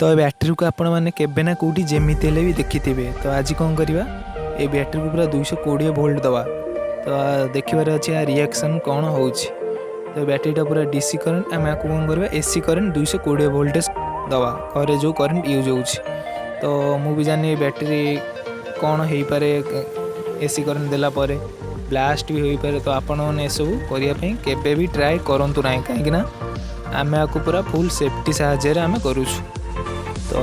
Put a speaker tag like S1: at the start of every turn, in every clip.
S1: तो बैटेरी को आपण मैंने केबे ना कौटी जेमिति हेले भी देखि थे। तो आज कौन करवा ये बैटेरी को पूरा 220 वोल्ट दवा। तो देखिबार अच्छे या रिएक्शन कौन हो। तो बैटेरीटा पूरा डीसी करंट आम आपको कौन करवा एसी करंट 220 वोल्टेज दवा घरे जो करंट यूज हो। तो मु भी जानी बैटेरी कौन हो पारे एसी करंट देला परे ब्लास्ट भी हो पारे। तो आपण मैंने सब करने केबे भी ट्राए करंतु ना कहीं आम आपको पूरा फुल सेफ्टी साहाय्य आम करूँ। तो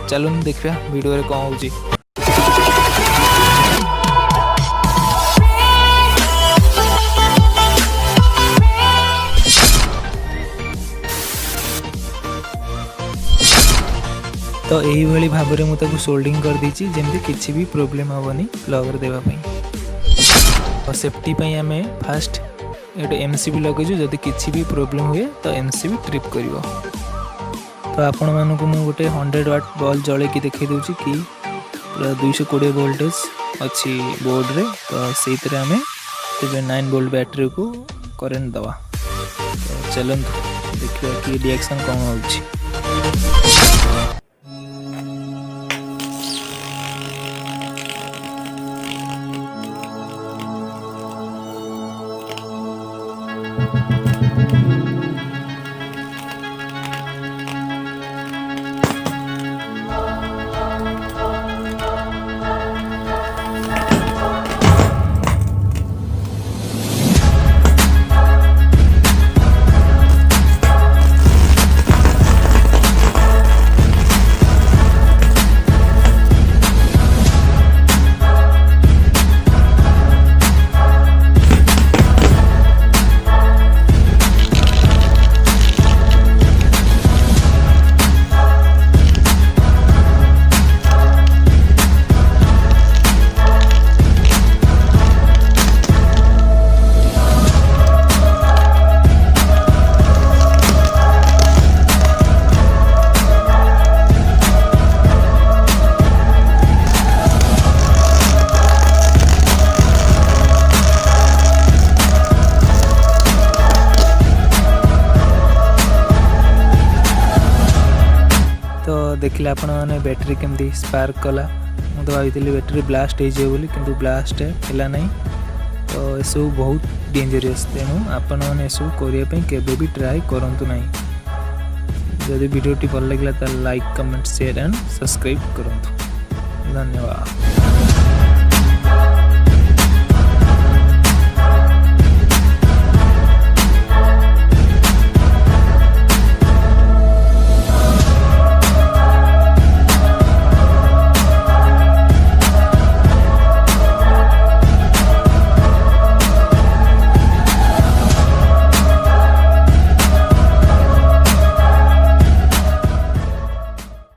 S1: चलो देखा वीडियो रे कौन होची। तो यही भाई भाव में मुझे सोल्डिंग कर देची जमी किसी भी प्रोब्लेम हेनी प्लग देवाई। और सेफ्टी आम फास्ट ये एमसीबी लगेचु जदि किसी भी प्रोब्लेम हुए तो एमसीबी ट्रिप कर। तो आपण मानक मु गोटे 100 वाट बल्ब जले कि देखी दूची कि पूरा 220 वोल्टेज अच्छी बोर्ड रे। तो से आम 9 वोल्ट बैटेरी को करेंट दवा। तो चलते देखिए कि रिएक्शन कौन होची। तो देखिले आपण मैंने बैटेरी केमती स्पार्क कला। मुझे भाई बैटेरी ब्लास्ट हो कि ब्लास्ट है ना। तो यू बहुत डेंजरियस तेणु आपण मैंने यू करने केबे भी ट्राए करंतु ना। जदि वीडियोटी भल लगे तो like comment share and subscribe करंतु। धन्यवाद।